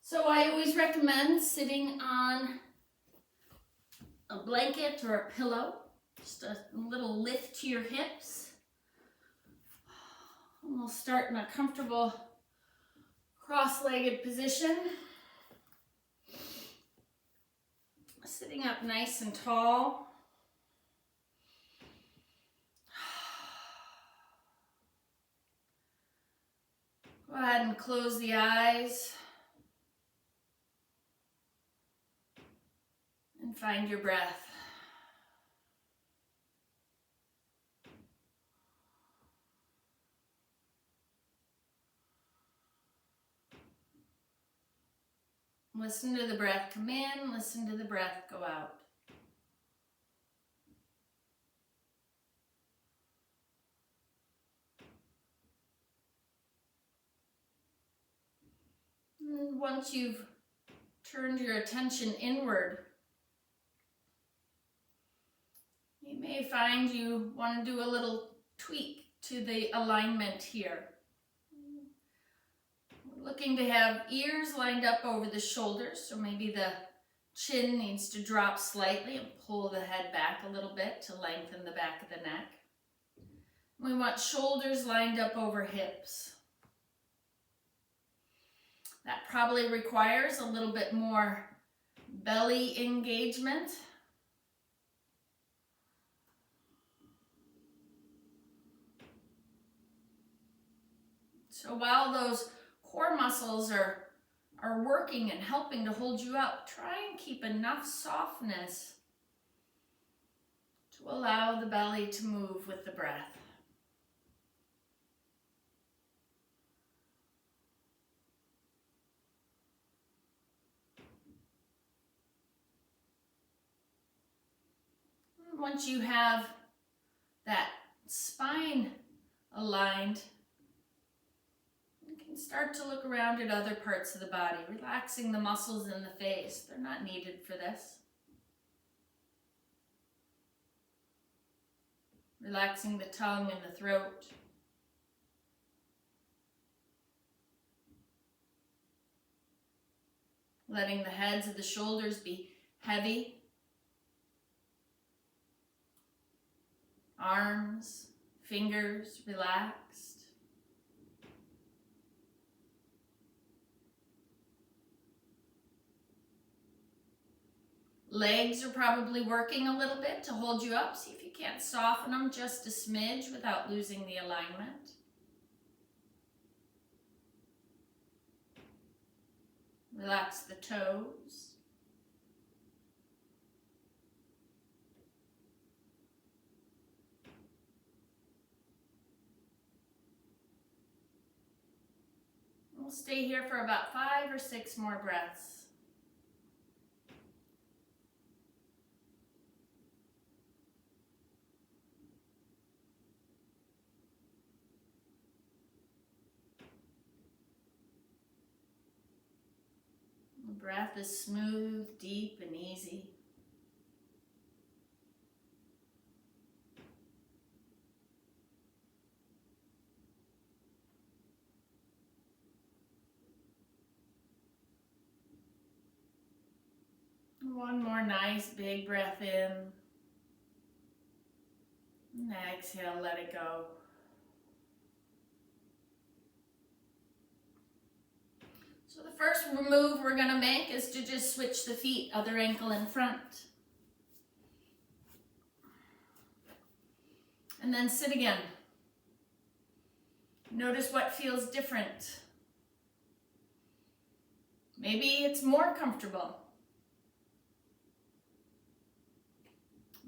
So I always recommend sitting on a blanket or a pillow, just a little lift to your hips. And we'll start in a comfortable cross-legged position. Sitting up nice and tall. Go ahead and close the eyes. And find your breath. Listen to the breath come in, listen to the breath go out. And once you've turned your attention inward, you may find you want to do a little tweak to the alignment here. We're looking to have ears lined up over the shoulders, so maybe the chin needs to drop slightly and pull the head back a little bit to lengthen the back of the neck. We want shoulders lined up over hips. That probably requires a little bit more belly engagement. So while those core muscles are working and helping to hold you up, try and keep enough softness to allow the belly to move with the breath. Once you have that spine aligned, you can start to look around at other parts of the body, relaxing the muscles in the face. They're not needed for this. Relaxing the tongue and the throat. Letting the heads of the shoulders be heavy. Arms, fingers relaxed. Legs are probably working a little bit to hold you up. See if you can't soften them just a smidge without losing the alignment. Relax the toes. We'll stay here for about 5 or 6 more breaths. The breath is smooth, deep, and easy. One more nice big breath in. And exhale, let it go. So the first move we're going to make is to just switch the feet, other ankle in front. And then sit again. Notice what feels different. Maybe it's more comfortable.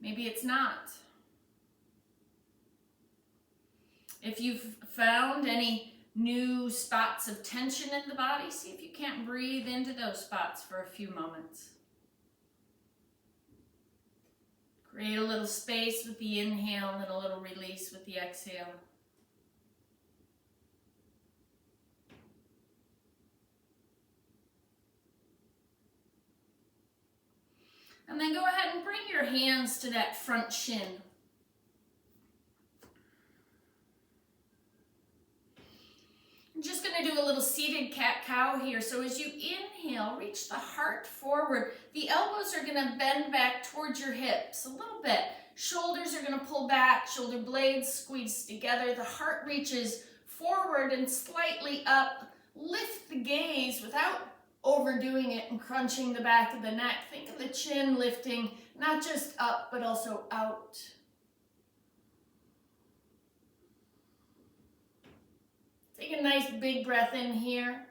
Maybe it's not. If you've found any new spots of tension in the body, see if you can't breathe into those spots for a few moments. Create a little space with the inhale and a little release with the exhale. And then go ahead and bring your hands to that front shin. I'm just going to do a little seated cat-cow here. So as you inhale, reach the heart forward. The elbows are going to bend back towards your hips a little bit. Shoulders are going to pull back, shoulder blades squeeze together. The heart reaches forward and slightly up. Lift the gaze without overdoing it and crunching the back of the neck. Think of the chin lifting, not just up, but also out. Take a nice big breath in here.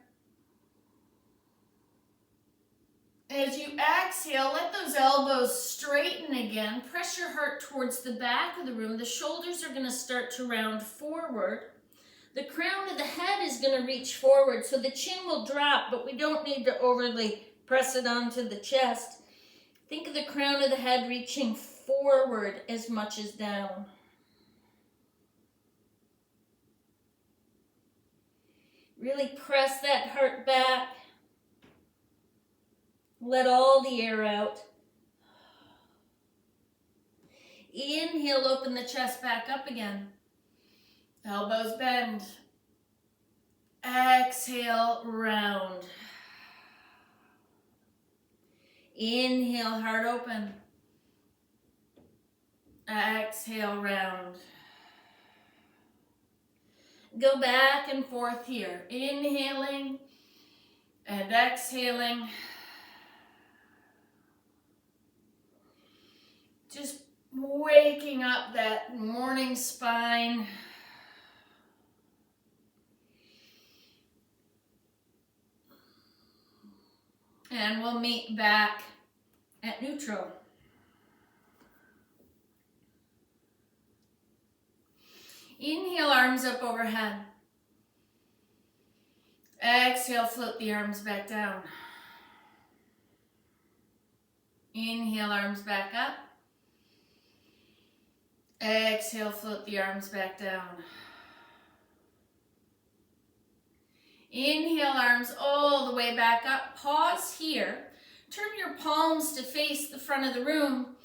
As you exhale, let those elbows straighten again. Press your heart towards the back of the room. The shoulders are going to start to round forward. The crown of the head is going to reach forward, so the chin will drop, but we don't need to overly press it onto the chest. Think of the crown of the head reaching forward as much as down. Really press that heart back. Let all the air out. Inhale, open the chest back up again. Elbows bend. Exhale, round. Inhale, heart open. Exhale, round. Go back and forth here. Inhaling and exhaling. Just waking up that morning spine. And we'll meet back at neutral. Inhale, arms up overhead. Exhale, float the arms back down. Inhale, arms back up. Exhale, float the arms back down. Inhale, arms all the way back up. Pause here. Turn your palms to face the front of the room.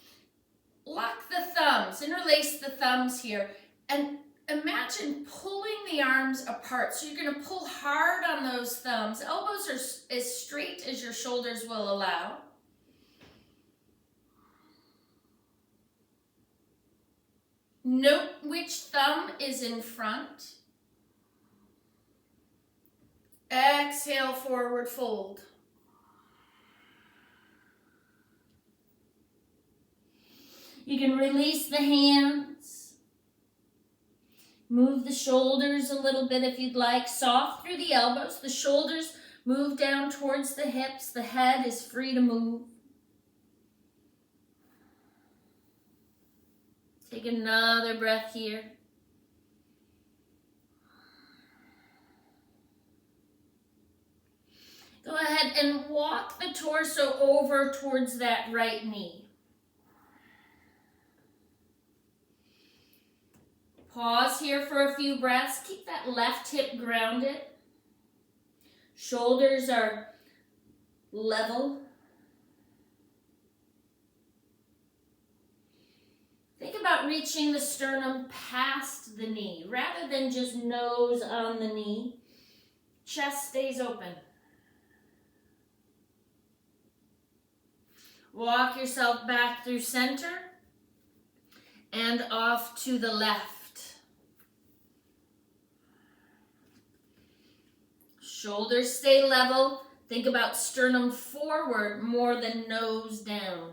Lock the thumbs, interlace the thumbs here, and imagine pulling the arms apart. So you're going to pull hard on those thumbs. Elbows are as straight as your shoulders will allow. Note which thumb is in front. Exhale, forward fold. You can release the hands. Move the shoulders a little bit if you'd like. Soft through the elbows. The shoulders move down towards the hips. The head is free to move. Take another breath here. Go ahead and walk the torso over towards that right knee. Pause here for a few breaths. Keep that left hip grounded. Shoulders are level. Think about reaching the sternum past the knee, rather than just nose on the knee. Chest stays open. Walk yourself back through center and off to the left. Shoulders stay level. Think about sternum forward more than nose down.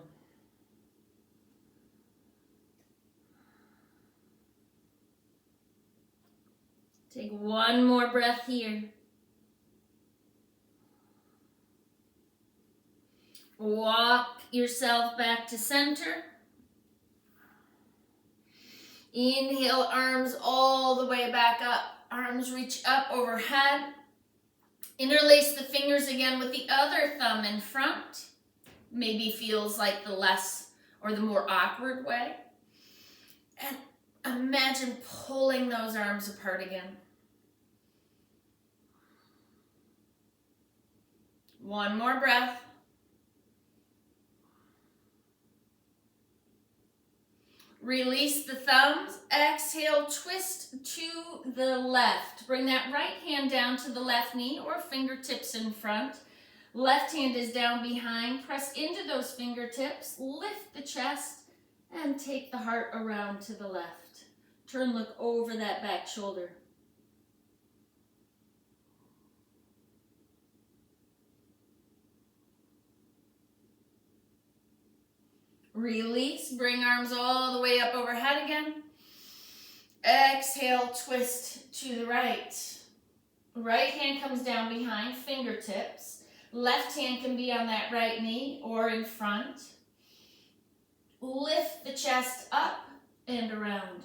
Take one more breath here. Walk yourself back to center. Inhale, arms all the way back up. Arms reach up overhead. Interlace the fingers again with the other thumb in front. Maybe feels like the less or the more awkward way. And imagine pulling those arms apart again. One more breath. Release the thumbs. Exhale, twist to the left. Bring that right hand down to the left knee or fingertips in front. Left hand is down behind. Press into those fingertips. Lift the chest and take the heart around to the left. Turn, look over that back shoulder. Release, bring arms all the way up overhead again. Exhale, twist to the right. Right hand comes down behind, fingertips. Left hand can be on that right knee or in front. Lift the chest up and around.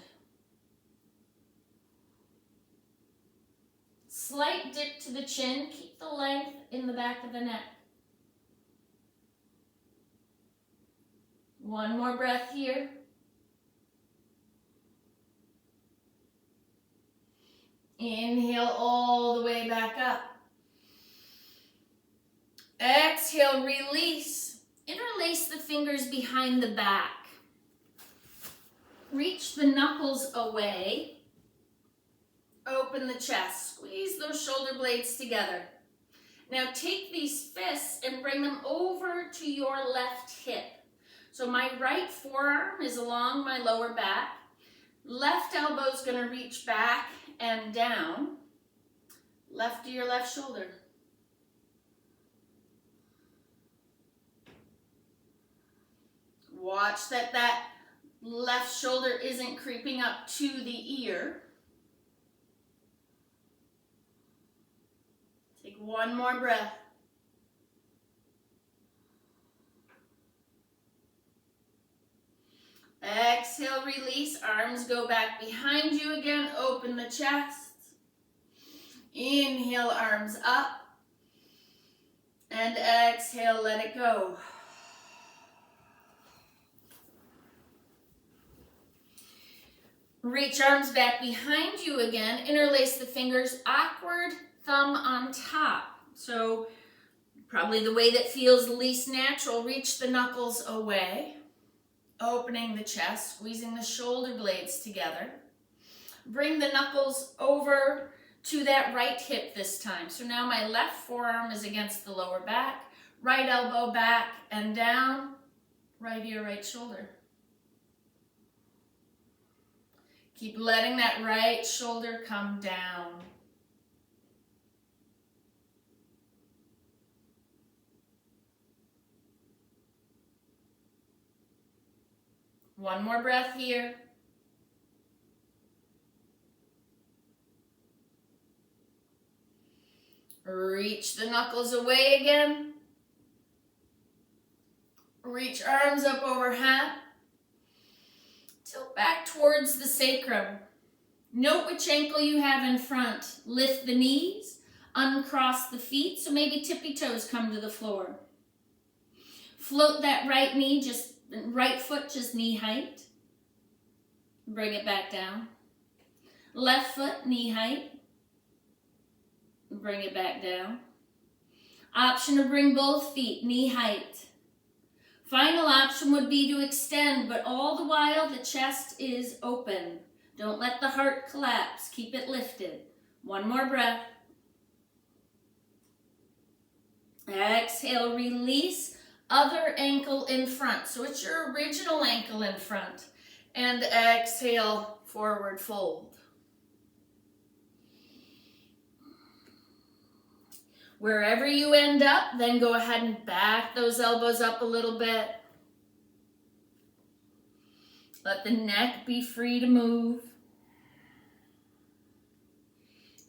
Slight dip to the chin, keep the length in the back of the neck. One more breath here. Inhale all the way back up. Exhale, release. Interlace the fingers behind the back. Reach the knuckles away. Open the chest. Squeeze those shoulder blades together. Now take these fists and bring them over to your left hip. So my right forearm is along my lower back. Left elbow is going to reach back and down. Left to your left shoulder. Watch that left shoulder isn't creeping up to the ear. Take one more breath. Exhale, release. Arms go back behind you again. Open the chest. Inhale, arms up. And exhale, let it go. Reach arms back behind you again. Interlace the fingers, awkward thumb on top. So probably the way that feels least natural. Reach the knuckles away. Opening the chest, squeezing the shoulder blades together. Bring the knuckles over to that right hip this time. So now my left forearm is against the lower back. Right elbow back and down. Right ear, right shoulder. Keep letting that right shoulder come down. One more breath here. Reach the knuckles away again. Reach arms up overhead. Tilt back towards the sacrum. Note which ankle you have in front. Lift the knees. Uncross the feet, so maybe tippy toes come to the floor. Float that right knee, right foot just knee height. Bring it back down. Left foot knee height. Bring it back down. Option to bring both feet knee height. Final option would be to extend, but all the while the chest is open. Don't let the heart collapse. Keep it lifted. One more breath. Exhale, release. Other ankle in front. So it's your original ankle in front. And exhale, forward fold. Wherever you end up, then go ahead and back those elbows up a little bit. Let the neck be free to move.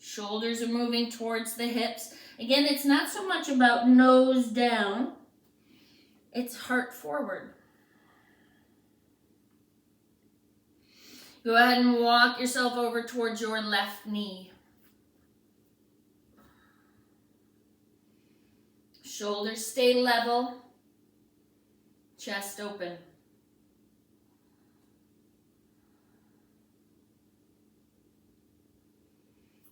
Shoulders are moving towards the hips. Again, it's not so much about nose down. It's heart forward. Go ahead and walk yourself over towards your left knee. Shoulders stay level. Chest open.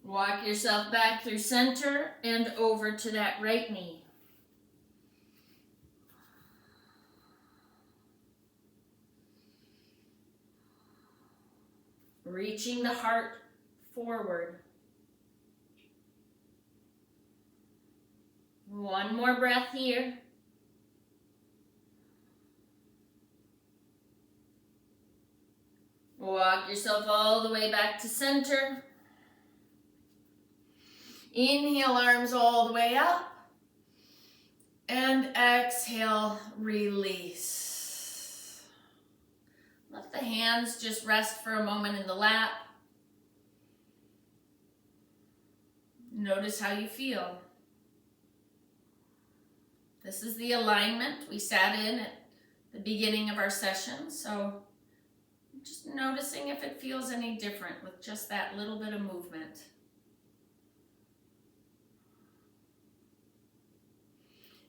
Walk yourself back through center and over to that right knee. reaching the heart forward. One more breath here. Walk yourself all the way back to center. Inhale, arms all the way up. And exhale, release. Let the hands just rest for a moment in the lap. Notice how you feel. This is the alignment we sat in at the beginning of our session, so just noticing if it feels any different with just that little bit of movement.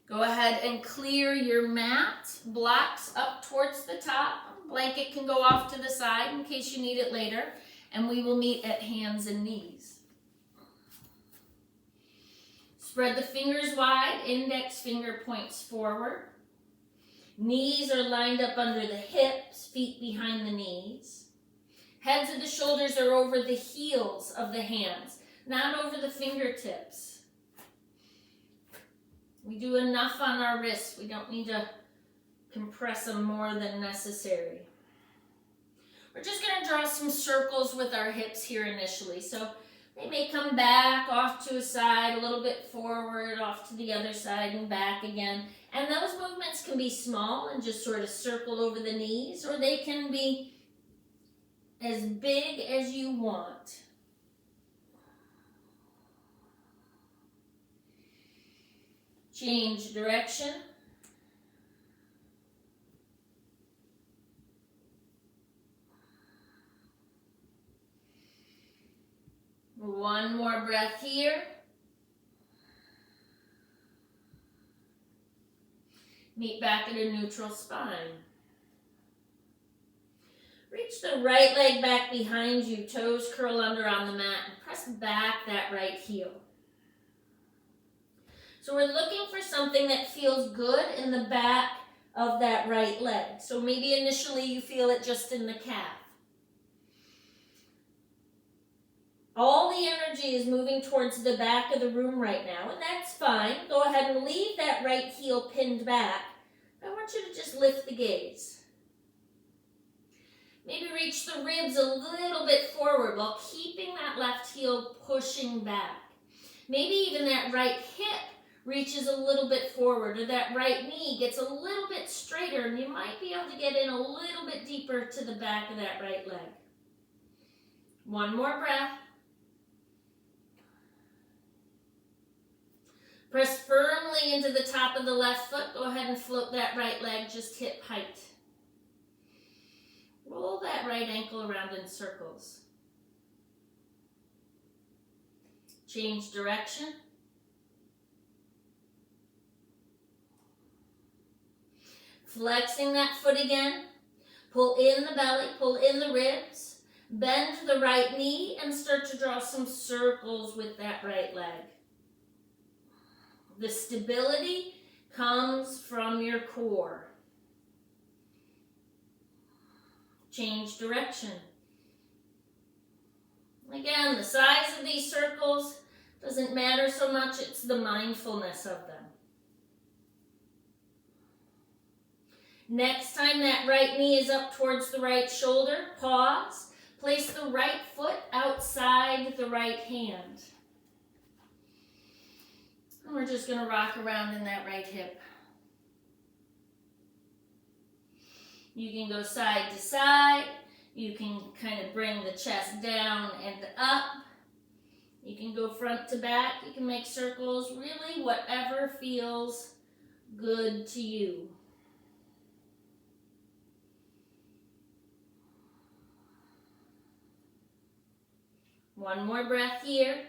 Go ahead and clear your mat, blocks up towards the top. Blanket can go off to the side in case you need it later, and we will meet at hands and knees. Spread the fingers wide, index finger points forward. Knees are lined up under the hips, feet behind the knees. Heads of the shoulders are over the heels of the hands, not over the fingertips. We do enough on our wrists. We don't need to compress them more than necessary. We're just going to draw some circles with our hips here initially. So they may come back off to a side, a little bit forward, off to the other side and back again. And those movements can be small and just sort of circle over the knees, or they can be as big as you want. Change direction. One more breath here. Meet back at a neutral spine. Reach the right leg back behind you, toes curl under on the mat, and press back that right heel. So we're looking for something that feels good in the back of that right leg. So maybe initially you feel it just in the calf. All the energy is moving towards the back of the room right now, and that's fine. Go ahead and leave that right heel pinned back. I want you to just lift the gaze. Maybe reach the ribs a little bit forward while keeping that left heel pushing back. Maybe even that right hip reaches a little bit forward, or that right knee gets a little bit straighter, and you might be able to get in a little bit deeper to the back of that right leg. One more breath. Press firmly into the top of the left foot. Go ahead and float that right leg just hip height. Roll that right ankle around in circles. Change direction. Flexing that foot again. Pull in the belly, pull in the ribs. Bend the right knee and start to draw some circles with that right leg. The stability comes from your core. Change direction. Again, the size of these circles doesn't matter so much, it's the mindfulness of them. Next time that right knee is up towards the right shoulder, pause. Place the right foot outside the right hand. And we're just going to rock around in that right hip. You can go side to side. You can kind of bring the chest down and up. You can go front to back. You can make circles, really whatever feels good to you. One more breath here.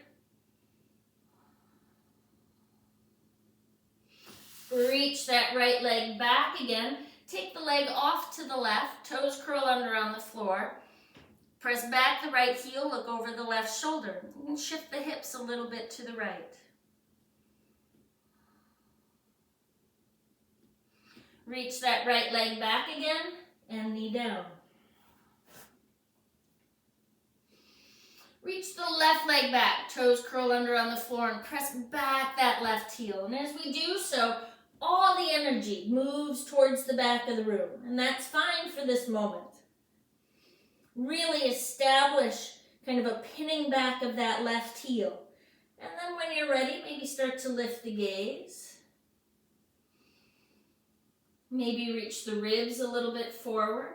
Reach that right leg back again. Take the leg off to the left. Toes curl under on the floor. Press back the right heel. Look over the left shoulder. You can shift the hips a little bit to the right. Reach that right leg back again and knee down. Reach the left leg back, toes curl under on the floor, and press back that left heel. And as we do so, all the energy moves towards the back of the room, and that's fine for this moment. Really establish kind of a pinning back of that left heel. And then when you're ready, maybe start to lift the gaze. Maybe reach the ribs a little bit forward.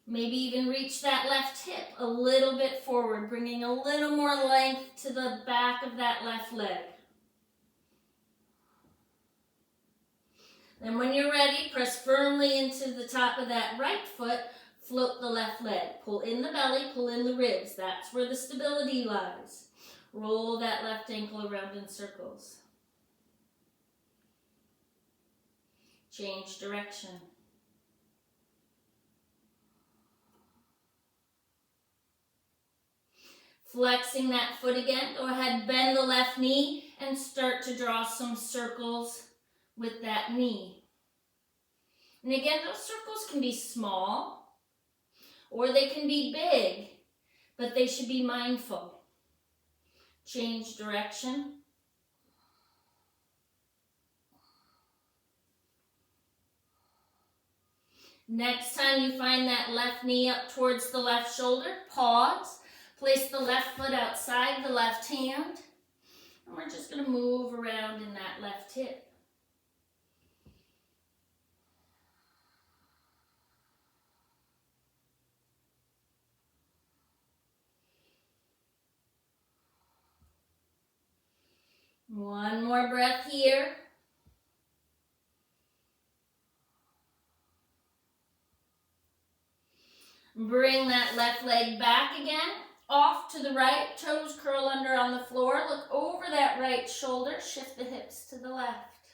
Maybe even reach that left hip a little bit forward, bringing a little more length to the back of that left leg. Then when you're ready, press firmly into the top of that right foot, float the left leg. Pull in the belly, pull in the ribs. That's where the stability lies. Roll that left ankle around in circles. Change direction. Flexing that foot again, go ahead, bend the left knee and start to draw some circles with that knee. And again, those circles can be small or they can be big, but they should be mindful. Change direction. Next time you find that left knee up towards the left shoulder, pause. Place the left foot outside the left hand, and we're just going to move around in that left hip. One more breath here. Bring that left leg back again. Off to the right, toes curl under on the floor. Look over that right shoulder. Shift the hips to the left.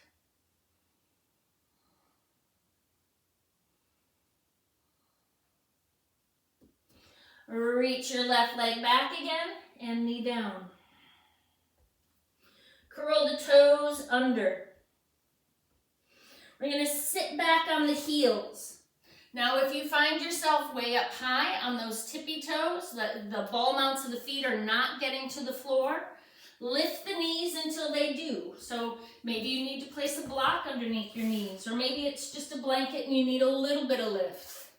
Reach your left leg back again and knee down. Curl the toes under. We're going to sit back on the heels. Now, if you find yourself way up high on those tippy toes, the ball mounts of the feet are not getting to the floor, lift the knees until they do. So maybe you need to place a block underneath your knees, or maybe it's just a blanket and you need a little bit of lift.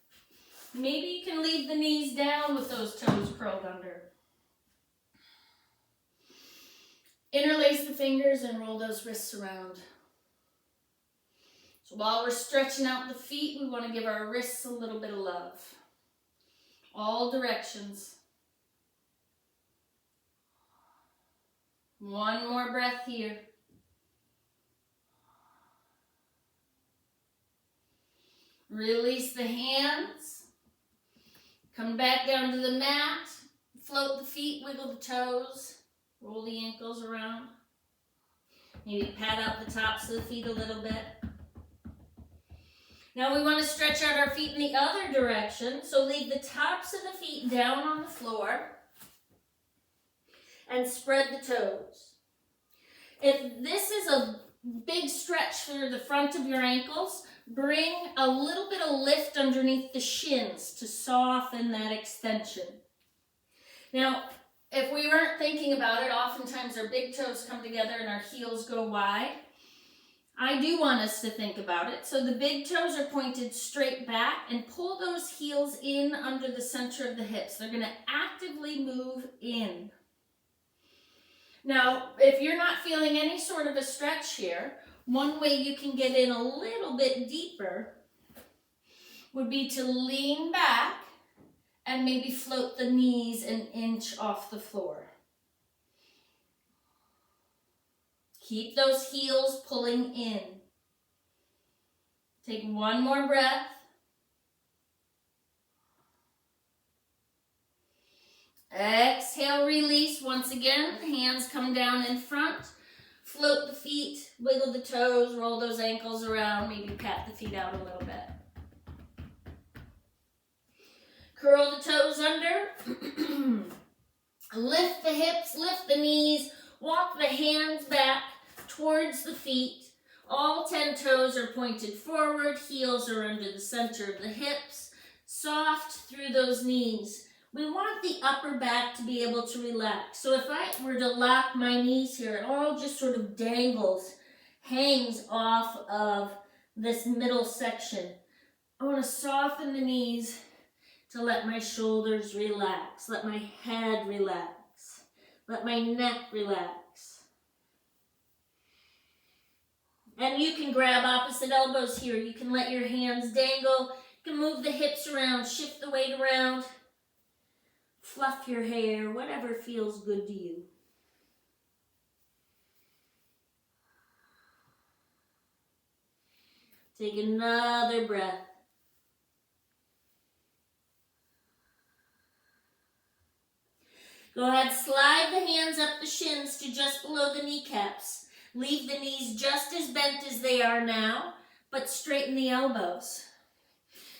Maybe you can leave the knees down with those toes curled under. Interlace the fingers and roll those wrists around. So while we're stretching out the feet, we want to give our wrists a little bit of love. All directions. One more breath here. Release the hands. Come back down to the mat. Float the feet, wiggle the toes. Roll the ankles around. Maybe pat out the tops of the feet a little bit. Now we want to stretch out our feet in the other direction, so leave the tops of the feet down on the floor and spread the toes. If this is a big stretch for the front of your ankles, bring a little bit of lift underneath the shins to soften that extension. Now, if we weren't thinking about it, oftentimes our big toes come together and our heels go wide. I do want us to think about it. So the big toes are pointed straight back, and pull those heels in under the center of the hips. They're going to actively move in. Now, if you're not feeling any sort of a stretch here, one way you can get in a little bit deeper would be to lean back and maybe float the knees an inch off the floor. Keep those heels pulling in. Take one more breath. Exhale, release. Once again, hands come down in front. Float the feet, wiggle the toes, roll those ankles around, maybe pat the feet out a little bit. Curl the toes under. Lift the hips, lift the knees, walk the hands back towards the feet. All 10 toes are pointed forward, heels are under the center of the hips. Soft through those knees. we want the upper back to be able to relax. So if I were to lock my knees here, it all just sort of dangles, hangs off of this middle section. I want to soften the knees to let my shoulders relax, let my head relax, let my neck relax. And you can grab opposite elbows here. You can let your hands dangle. You can move the hips around, shift the weight around, fluff your hair, whatever feels good to you. Take another breath. Go ahead, slide the hands up the shins to just below the kneecaps. Leave the knees just as bent as they are now, but straighten the elbows.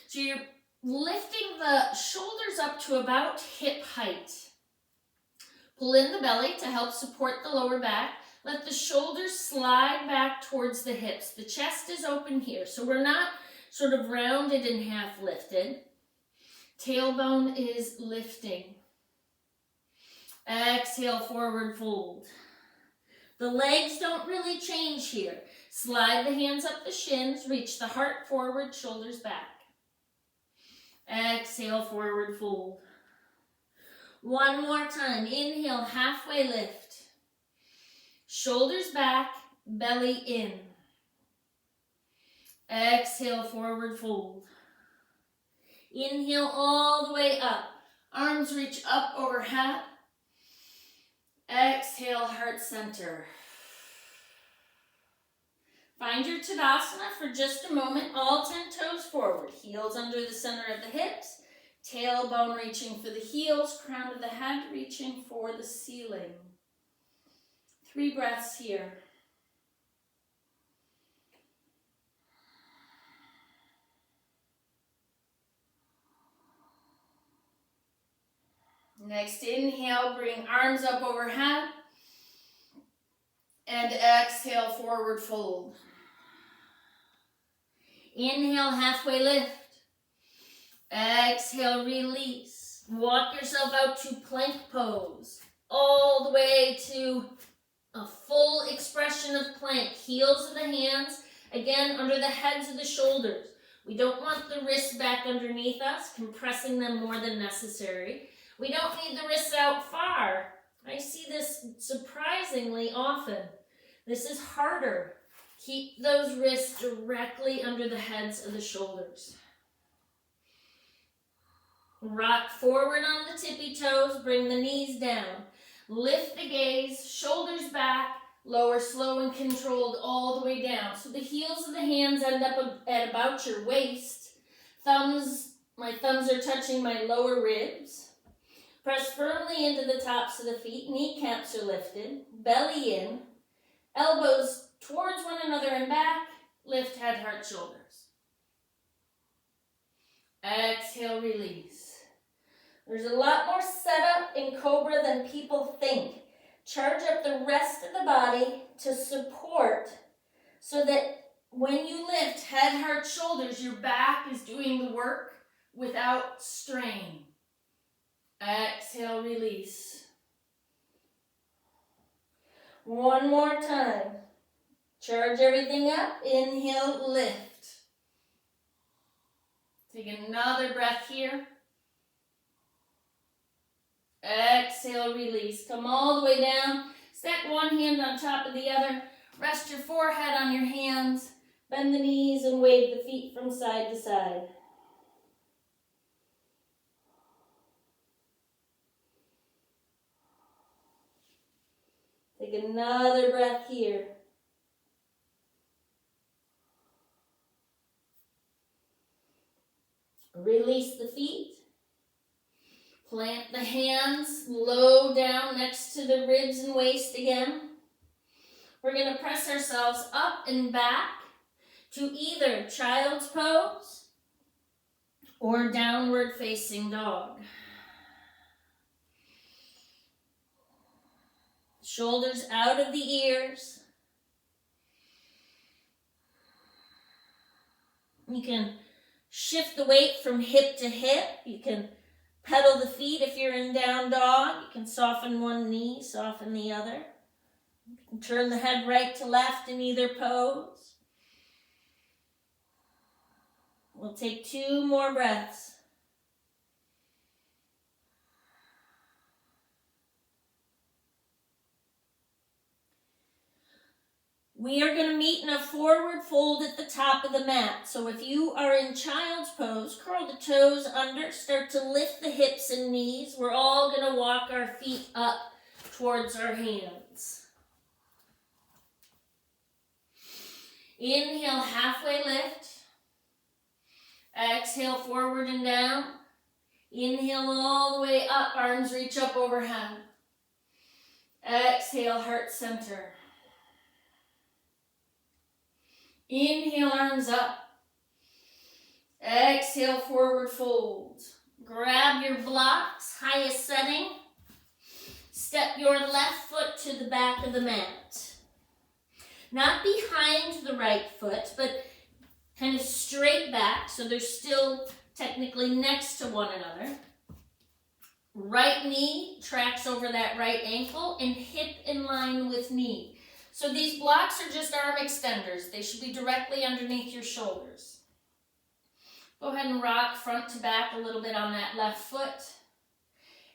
So you're lifting the shoulders up to about hip height. Pull in the belly to help support the lower back. Let the shoulders slide back towards the hips. The chest is open here, so we're not sort of rounded and half lifted. Tailbone is lifting. Exhale, forward fold. The legs don't really change here. Slide the hands up the shins, reach the heart forward, shoulders back. Exhale, forward fold. One more time. Inhale, halfway lift. Shoulders back, belly in. Exhale, forward fold. Inhale all the way up. Arms reach up overhead. Exhale, heart center. Find your Tadasana for just a moment. All 10 toes forward. Heels under the center of the hips. Tailbone reaching for the heels. Crown of the head reaching for the ceiling. 3 breaths here. Next inhale, bring arms up overhead. And exhale, forward fold. Inhale, halfway lift. Exhale, release. Walk yourself out to plank pose. All the way to a full expression of plank. Heels of the hands, again, under the heads of the shoulders. We don't want the wrists back underneath us, compressing them more than necessary. We don't need the wrists out far. I see this surprisingly often. This is harder. Keep those wrists directly under the heads of the shoulders. Rock forward on the tippy toes, bring the knees down. Lift the gaze, shoulders back, lower slow and controlled all the way down. So the heels of the hands end up at about your waist. My thumbs are touching my lower ribs. Press firmly into the tops of the feet, kneecaps are lifted, belly in, elbows towards one another and back, lift head, heart, shoulders. Exhale, release. There's a lot more setup in Cobra than people think. Charge up the rest of the body to support so that when you lift head, heart, shoulders, your back is doing the work without strain. Exhale, release. One more time. Charge everything up. Inhale, lift. Take another breath here. Exhale, release. Come all the way down. Stack one hand on top of the other. Rest your forehead on your hands. Bend the knees and wave the feet from side to side. Take another breath here. Release the feet. Plant the hands low down next to the ribs and waist again. We're going to press ourselves up and back to either child's pose or downward facing dog. Shoulders out of the ears. You can shift the weight from hip to hip. You can Pedal the feet if you're in down dog. You can soften one knee, soften the other. You can turn the head right to left in either pose. We'll take 2 more breaths. We are going to meet in a forward fold at the top of the mat. So if you are in child's pose, curl the toes under, start to lift the hips and knees. We're all going to walk our feet up towards our hands. Inhale, halfway lift. Exhale, forward and down. Inhale all the way up, arms reach up overhead. Exhale, heart center. Inhale, arms up. Exhale, forward fold. Grab your blocks, highest setting. Step your left foot to the back of the mat. Not behind the right foot, but kind of straight back, so they're still technically next to one another. Right knee tracks over that right ankle and hip in line with knee. So these blocks are just arm extenders. They should be directly underneath your shoulders. Go ahead and rock front to back a little bit on that left foot.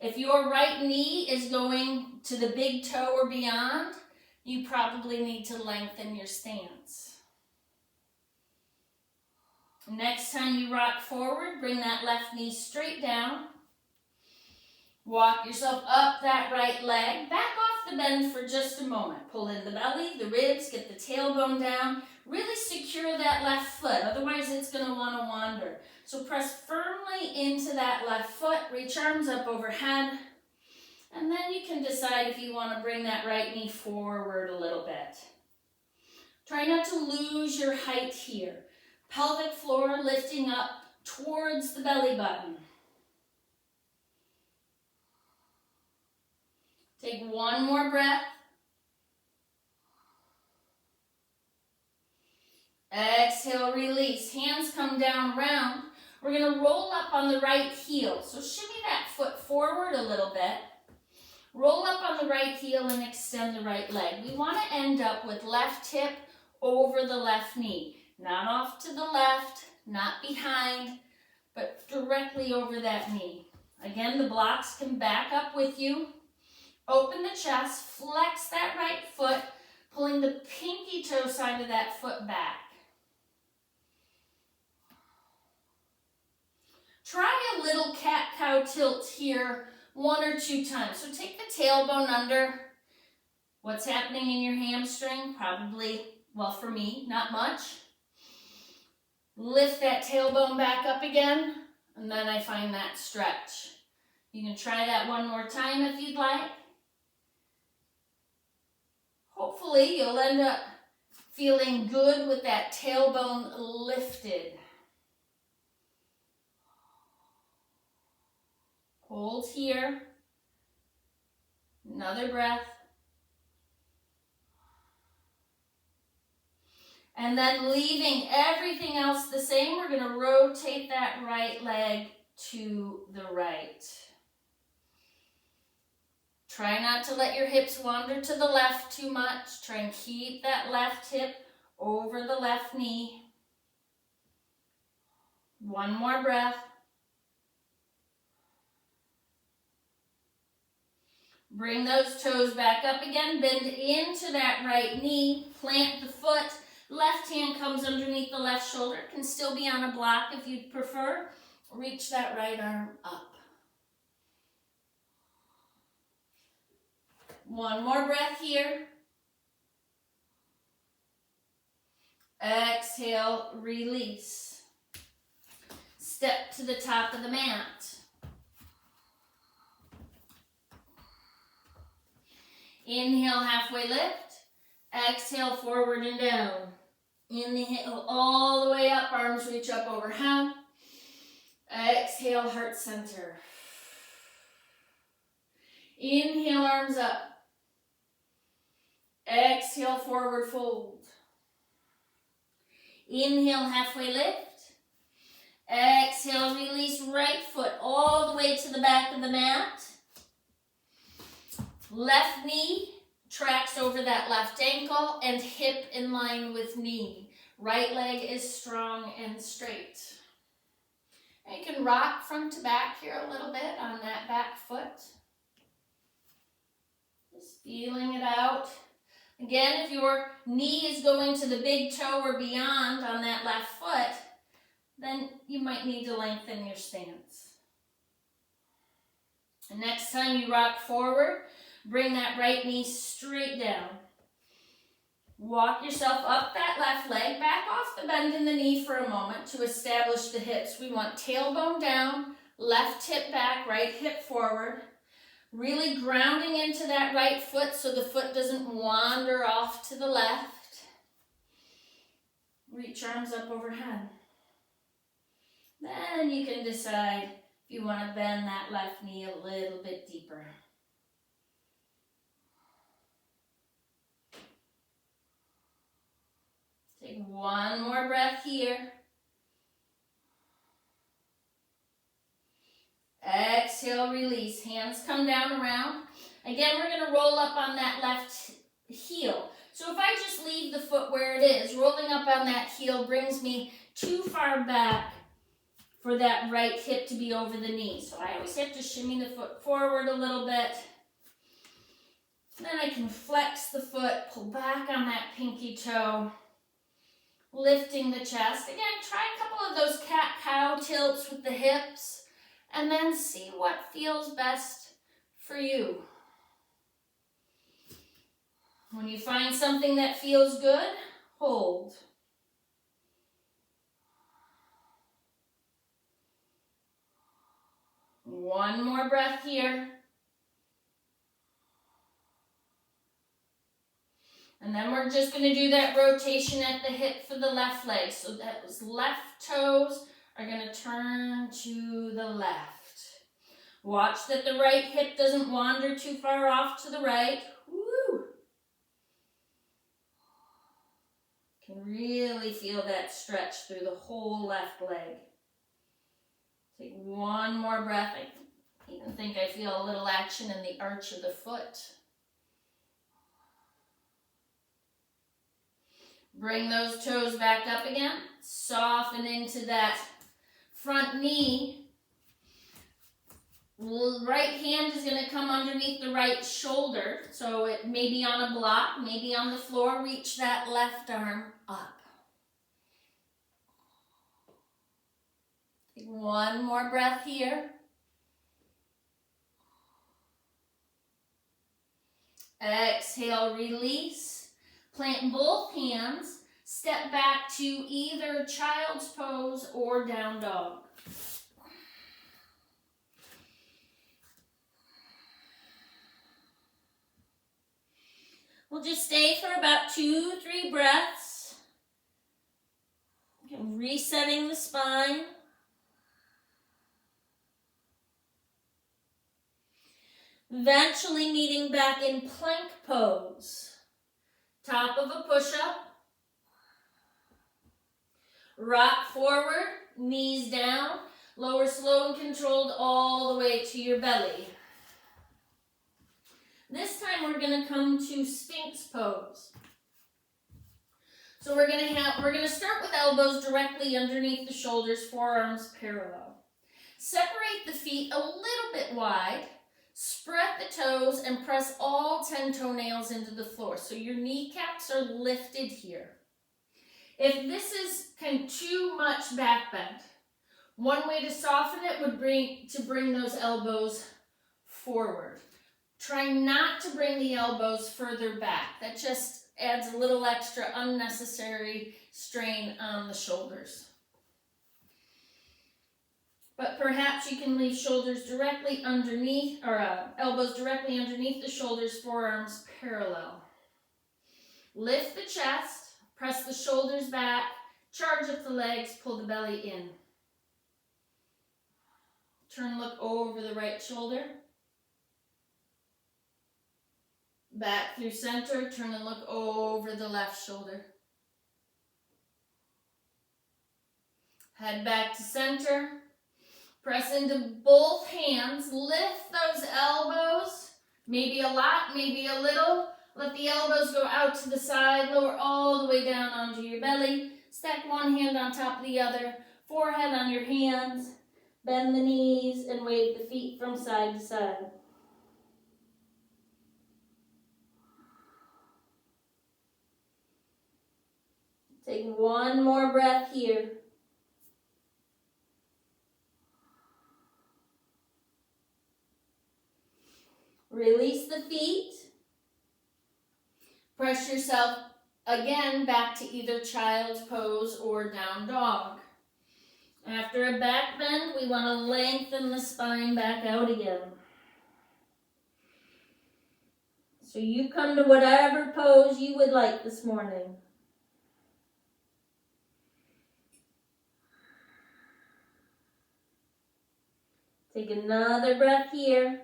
If your right knee is going to the big toe or beyond, you probably need to lengthen your stance. Next time you rock forward, bring that left knee straight down. Walk yourself up that right leg. Back off the bend for just a moment. Pull in the belly, the ribs, get the tailbone down. Really secure that left foot, otherwise it's going to want to wander. So press firmly into that left foot, reach arms up overhead, and then you can decide if you want to bring that right knee forward a little bit. Try not to lose your height here. Pelvic floor lifting up towards the belly button. Take one more breath. Exhale, release. Hands come down round. We're going to roll up on the right heel. So shimmy that foot forward a little bit. Roll up on the right heel and extend the right leg. We want to end up with left hip over the left knee. Not off to the left, not behind, but directly over that knee. Again, the blocks can back up with you. Open the chest, flex that right foot, pulling the pinky toe side of that foot back. Try a little cat-cow tilt here 1 or 2 times. So take the tailbone under. What's happening in your hamstring? Probably, well, for me, not much. Lift that tailbone back up again, and then I find that stretch. You can try that one more time if you'd like. Hopefully, you'll end up feeling good with that tailbone lifted. Hold here. Another breath. And then leaving everything else the same, we're going to rotate that right leg to the right. Try not to let your hips wander to the left too much. Try and keep that left hip over the left knee. One more breath. Bring those toes back up again. Bend into that right knee. Plant the foot. Left hand comes underneath the left shoulder. Can still be on a block if you'd prefer. Reach that right arm up. One more breath here. Exhale, release. Step to the top of the mat. Inhale, halfway lift. Exhale, forward and down. Inhale all the way up, arms reach up overhead. Exhale, heart center. Inhale, arms up. Exhale, forward fold. Inhale, halfway lift. Exhale, release right foot all the way to the back of the mat. Left knee tracks over that left ankle and hip in line with knee. Right leg is strong and straight. And you can rock front to back here a little bit on that back foot. Just feeling it out. Again, if your knee is going to the big toe or beyond on that left foot, then you might need to lengthen your stance. And next time you rock forward, bring that right knee straight down. Walk yourself up that left leg, back off the bend in the knee for a moment to establish the hips. We want tailbone down, left hip back, right hip forward. Really grounding into that right foot so the foot doesn't wander off to the left. Reach arms up overhead. Then you can decide if you want to bend that left knee a little bit deeper. Take one more breath here. Exhale, release. Hands come down around. Again, we're going to roll up on that left heel. So if I just leave the foot where it is, rolling up on that heel brings me too far back for that right hip to be over the knee. So I always have to shimmy the foot forward a little bit. Then I can flex the foot, pull back on that pinky toe, lifting the chest. Again, try a couple of those cat-cow tilts with the hips. And then see what feels best for you. When you find something that feels good, hold. One more breath here. And then we're just going to do that rotation at the hip for the left leg. So those left toes are going to turn to the left. Watch that the right hip doesn't wander too far off to the right. Woo! Can really feel that stretch through the whole left leg. Take one more breath. I even think I feel a little action in the arch of the foot. Bring those toes back up again. Soften into that front knee. Right hand is going to come underneath the right shoulder. So it may be on a block, maybe on the floor. Reach that left arm up. Take one more breath here. Exhale, release. Plant both hands. Step back to either child's pose or down dog. We'll just stay for about 2-3 breaths. Resetting the spine. Eventually meeting back in plank pose. Top of a push-up. Rock forward, knees down. Lower slow and controlled all the way to your belly. This time we're going to come to Sphinx pose. So we're going to start with elbows directly underneath the shoulders, forearms parallel. Separate the feet a little bit wide. Spread the toes and press all 10 toenails into the floor. So your kneecaps are lifted here. If this is kind of too much back bend, one way to soften it would bring those elbows forward. Try not to bring the elbows further back. That just adds a little extra unnecessary strain on the shoulders. But perhaps you can leave shoulders directly underneath, or elbows directly underneath the shoulders, forearms parallel. Lift the chest, press the shoulders back, charge up the legs, pull the belly in. Turn, look over the right shoulder. Back through center, turn and look over the left shoulder. Head back to center. Press into both hands. Lift those elbows. Maybe a lot, maybe a little. Let the elbows go out to the side. Lower all the way down onto your belly. Stack one hand on top of the other. Forehead on your hands. Bend the knees and wave the feet from side to side. Take one more breath here. Release the feet. Press yourself again back to either child's pose or down dog. After a back bend, we want to lengthen the spine back out again. So you come to whatever pose you would like this morning. Take another breath here.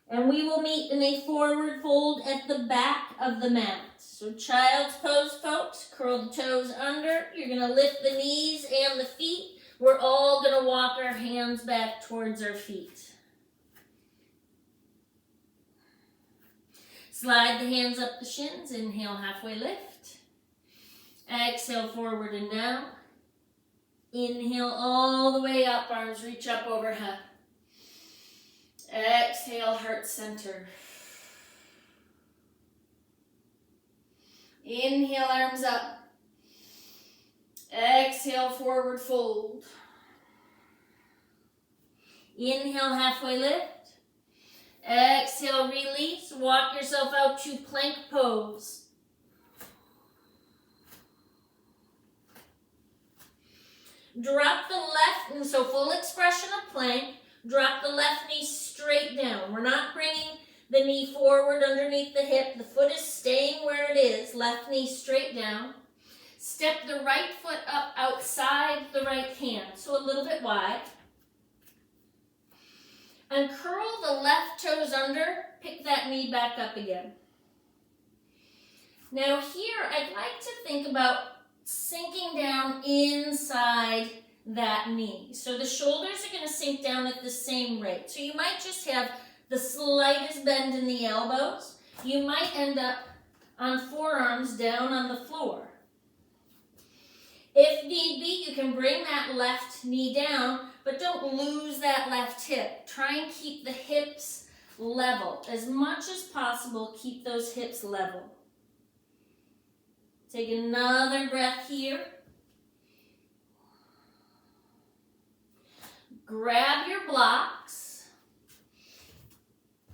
And we will meet in a forward fold at the back of the mat. So child's pose, folks. Curl the toes under. You're going to lift the knees and the feet. We're all going to walk our hands back towards our feet. Slide the hands up the shins. Inhale, halfway lift. Exhale, forward and down. Inhale all the way up. Arms reach up overhead. Exhale, heart center. Inhale, arms up. Exhale, forward fold. Inhale, halfway lift. Exhale, release. Walk yourself out to plank pose. Drop the left, and so full expression of plank. Drop the left knee straight down. We're not bringing the knee forward underneath the hip. The foot is staying where it is. Left knee straight down. Step the right foot up outside the right hand, so a little bit wide. And curl the left toes under. Pick that knee back up again. Now here, I'd like to think about sinking down inside that knee. So the shoulders are going to sink down at the same rate. So you might just have the slightest bend in the elbows. You might end up on forearms down on the floor. If need be, you can bring that left knee down, but don't lose that left hip. Try and keep the hips level. As much as possible, keep those hips level. Take another breath here. Grab your blocks.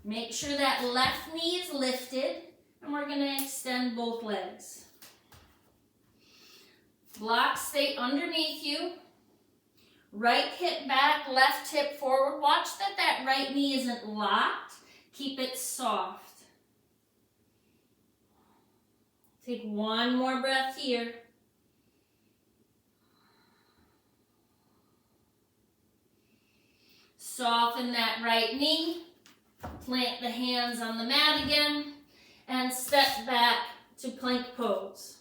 Make sure that left knee is lifted, and we're going to extend both legs. Blocks stay underneath you. Right hip back, left hip forward. Watch that right knee isn't locked. Keep it soft. Take one more breath here. Soften that right knee. Plant the hands on the mat again. And step back to plank pose.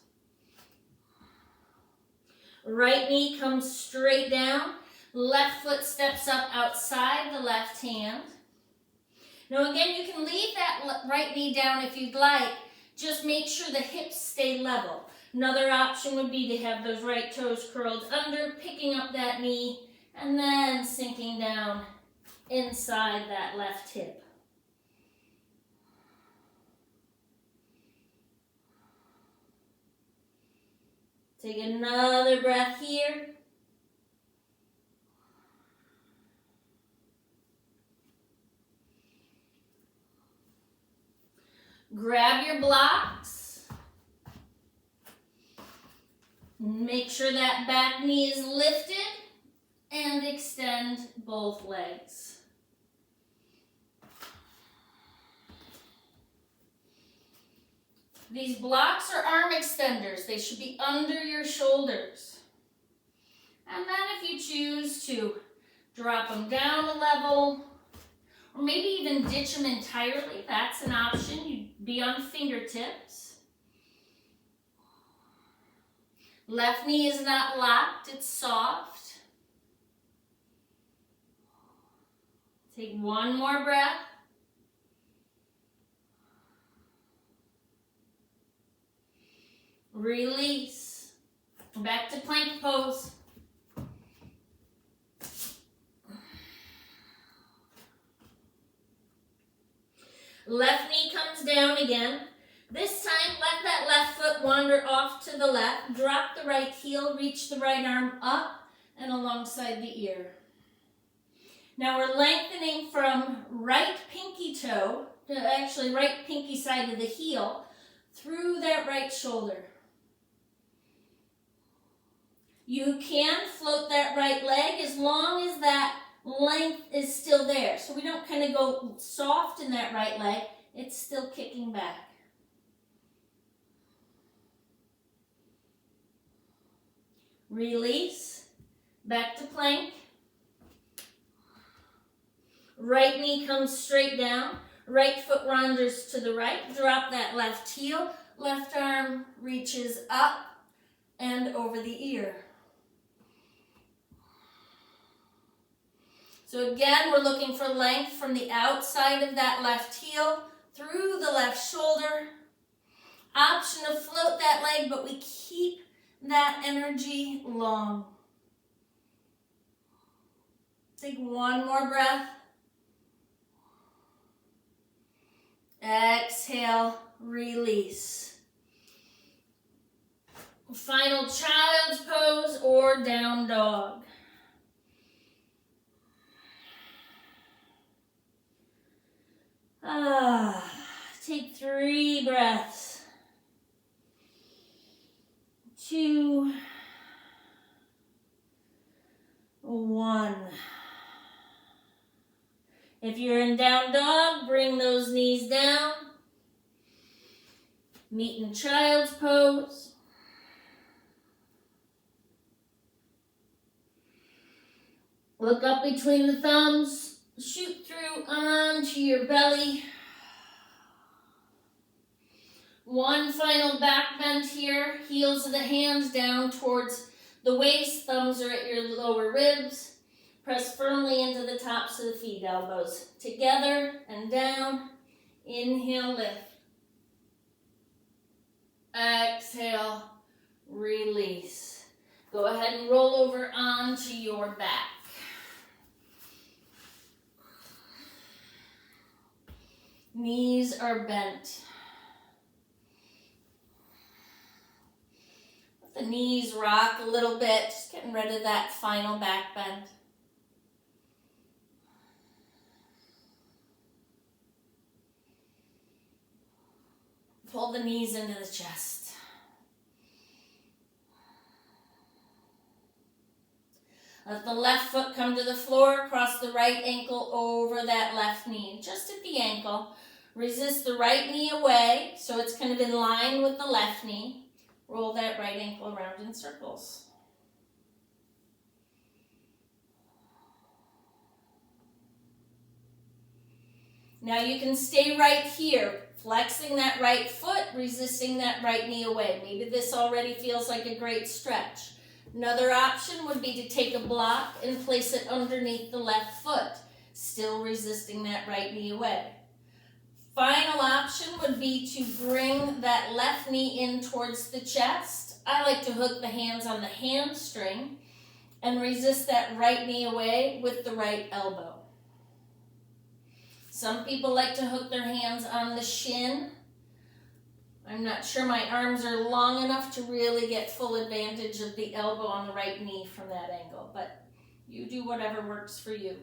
Right knee comes straight down. Left foot steps up outside the left hand. Now again, you can leave that right knee down if you'd like. Just make sure the hips stay level. Another option would be to have those right toes curled under, picking up that knee, and then sinking down inside that left hip. Take another breath here. Grab your blocks. Make sure that back knee is lifted and extend both legs. These blocks are arm extenders. They should be under your shoulders. And then if you choose to drop them down a level, or maybe even ditch them entirely, that's an option. You'd be on fingertips. Left knee is not locked, it's soft. Take one more breath. Release. Back to plank pose. Left knee comes down again. This time, let that left foot wander off to the left. Drop the right heel, reach the right arm up and alongside the ear. Now we're lengthening from right pinky toe, to actually right pinky side of the heel, through that right shoulder. You can float that right leg as long as that length is still there. So we don't kind of go soft in that right leg. It's still kicking back. Release. Back to plank. Right knee comes straight down. Right foot wanders to the right. Drop that left heel. Left arm reaches up and over the ear. So again, we're looking for length from the outside of that left heel through the left shoulder. Option to float that leg, but we keep that energy long. Take one more breath. Exhale, release. Final child's pose or down dog. Take 3 breaths. 2, 1. If you're in down dog, bring those knees down. Meet in child's pose. Look up between the thumbs. Shoot through onto your belly. One final back bend here. Heels of the hands down towards the waist. Thumbs are at your lower ribs. Press firmly into the tops of the feet. Elbows together and down. Inhale, lift. Exhale, release. Go ahead and roll over onto your back. Knees are bent. Let the knees rock a little bit, just getting rid of that final back bend. Pull the knees into the chest. Let the left foot come to the floor, cross the right ankle over that left knee, just at the ankle. Resist the right knee away, so it's kind of in line with the left knee. Roll that right ankle around in circles. Now you can stay right here, flexing that right foot, resisting that right knee away. Maybe this already feels like a great stretch. Another option would be to take a block and place it underneath the left foot, still resisting that right knee away. Final option would be to bring that left knee in towards the chest. I like to hook the hands on the hamstring and resist that right knee away with the right elbow. Some people like to hook their hands on the shin. I'm not sure my arms are long enough to really get full advantage of the elbow on the right knee from that angle, but you do whatever works for you.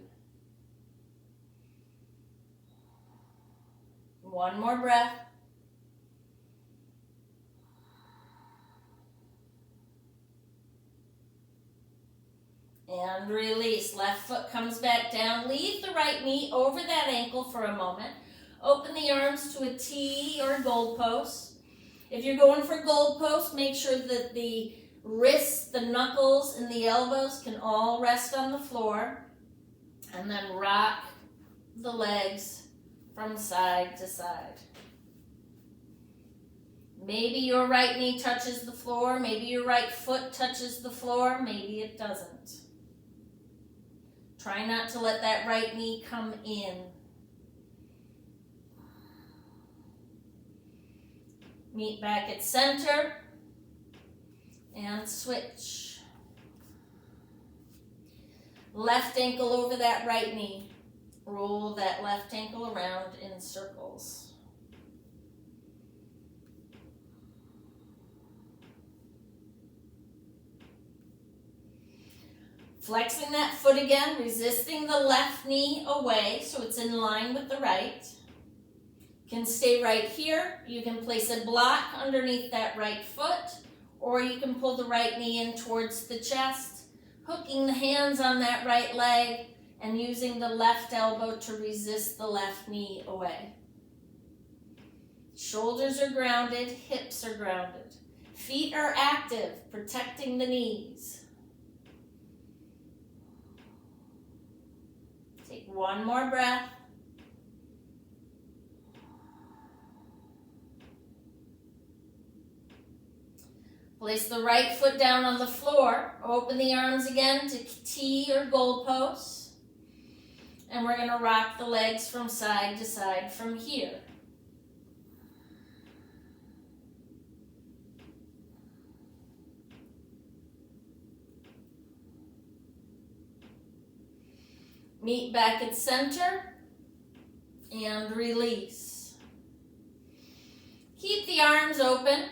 One more breath. And release. Left foot comes back down. Leave the right knee over that ankle for a moment. Open the arms to a T or a goalpost. If you're going for goalpost, make sure that the wrists, the knuckles, and the elbows can all rest on the floor. And then rock the legs from side to side. Maybe your right knee touches the floor. Maybe your right foot touches the floor. Maybe it doesn't. Try not to let that right knee come in. Meet back at center and switch. Left ankle over that right knee. Roll that left ankle around in circles. Flexing that foot again, resisting the left knee away so it's in line with the right. You can stay right here. You can place a block underneath that right foot, or you can pull the right knee in towards the chest, hooking the hands on that right leg and using the left elbow to resist the left knee away. Shoulders are grounded, hips are grounded. Feet are active, protecting the knees. Take one more breath. Place the right foot down on the floor. Open the arms again to T or goalposts. And we're going to rock the legs from side to side from here. Meet back at center and release. Keep the arms open.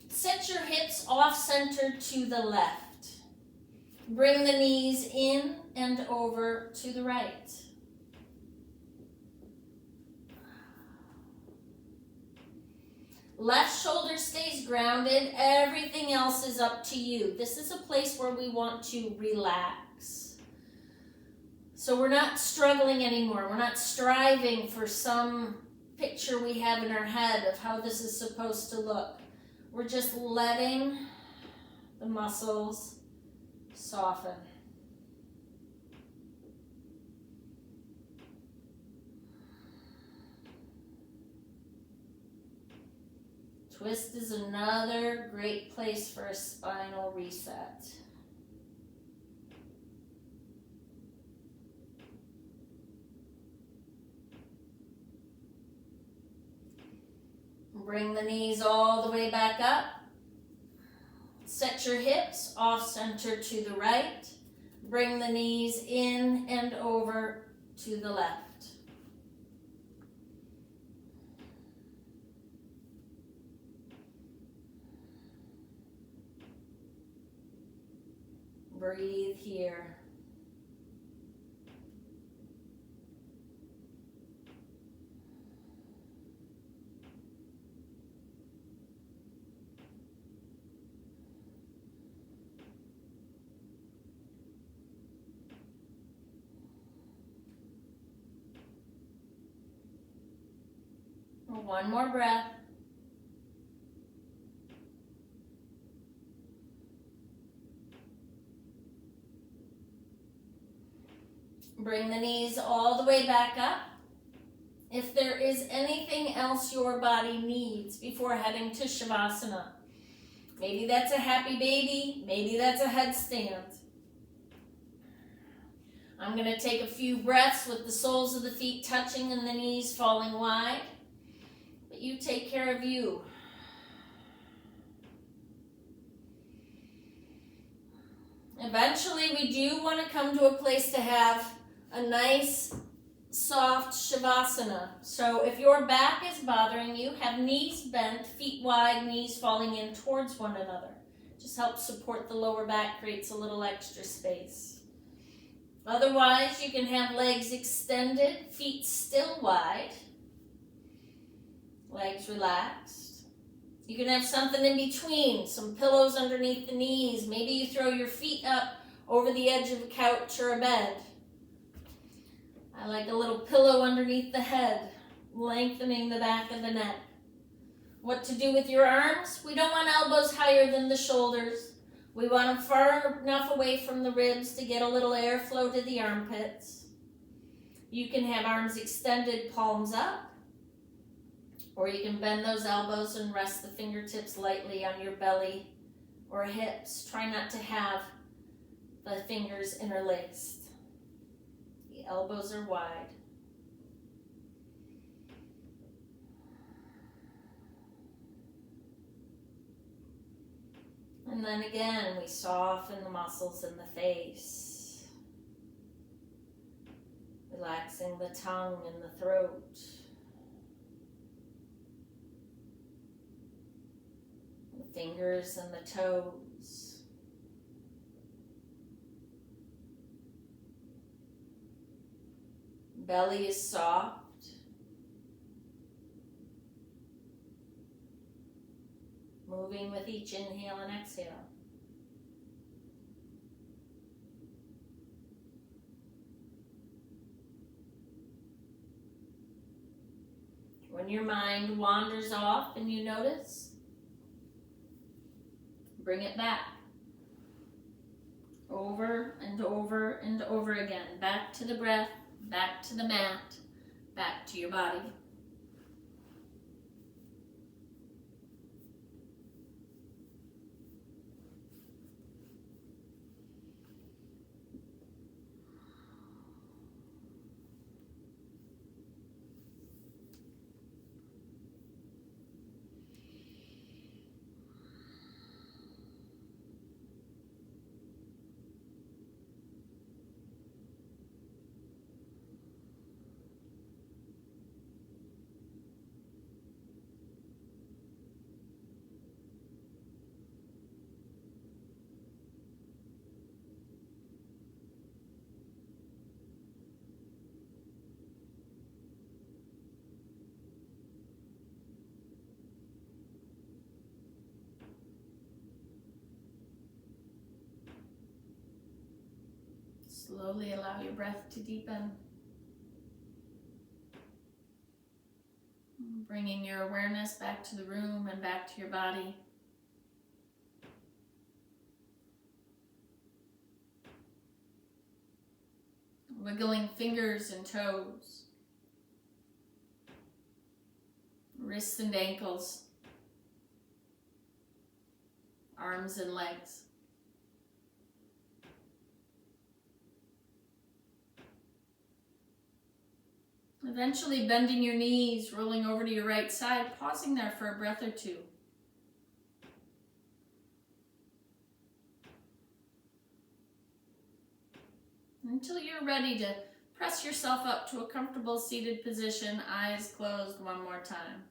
Set your hips off center to the left. Bring the knees in and over to the right. Left shoulder stays grounded. Everything else is up to you. This is a place where we want to relax. So we're not struggling anymore. We're not striving for some picture we have in our head of how this is supposed to look. We're just letting the muscles soften. Twist is another great place for a spinal reset. Bring the knees all the way back up. Set your hips off center to the right. Bring the knees in and over to the left. Breathe here. One more breath. Bring the knees all the way back up. If there is anything else your body needs before heading to Shavasana, maybe that's a happy baby, maybe that's a headstand. I'm going to take a few breaths with the soles of the feet touching and the knees falling wide. But you take care of you. Eventually, we do want to come to a place to have a nice, soft Shavasana. So if your back is bothering you, have knees bent, feet wide, knees falling in towards one another. Just helps support the lower back, creates a little extra space. Otherwise, you can have legs extended, feet still wide. Legs relaxed. You can have something in between, some pillows underneath the knees. Maybe you throw your feet up over the edge of a couch or a bed. I like a little pillow underneath the head, lengthening the back of the neck. What to do with your arms? We don't want elbows higher than the shoulders. We want them far enough away from the ribs to get a little airflow to the armpits. You can have arms extended, palms up, Or you can bend those elbows and rest the fingertips lightly on your belly or hips. Try not to have the fingers interlaced. The elbows are wide. And then again, we soften the muscles in the face, relaxing the tongue and the throat. The fingers and the toes. Belly is soft. Moving with each inhale and exhale. When your mind wanders off and you notice, bring it back. Over and over and over again. Back to the breath, back to the mat, back to your body. Slowly allow your breath to deepen. Bringing your awareness back to the room and back to your body. Wiggling fingers and toes. Wrists and ankles. Arms and legs. Eventually bending your knees, rolling over to your right side, pausing there for a breath or two. Until you're ready to press yourself up to a comfortable seated position, eyes closed one more time.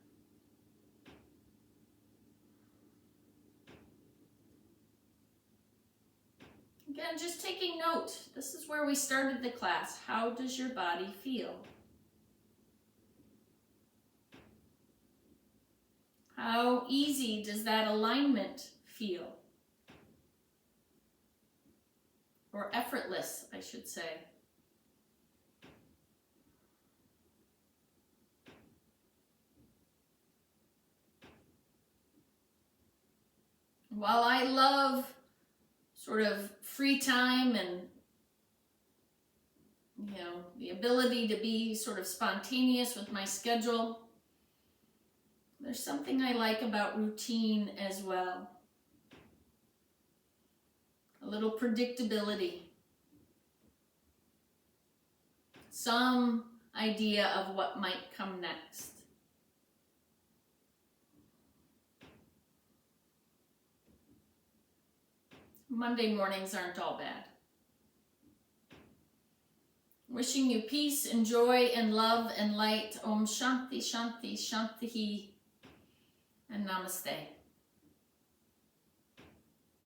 Again, just taking note. This is where we started the class. How does your body feel? How easy does that alignment feel? Or effortless, I should say. While I love sort of free time and, the ability to be sort of spontaneous with my schedule, there's something I like about routine as well. A little predictability. Some idea of what might come next. Monday mornings aren't all bad. Wishing you peace and joy and love and light. Om Shanti Shanti Shanti and Namaste.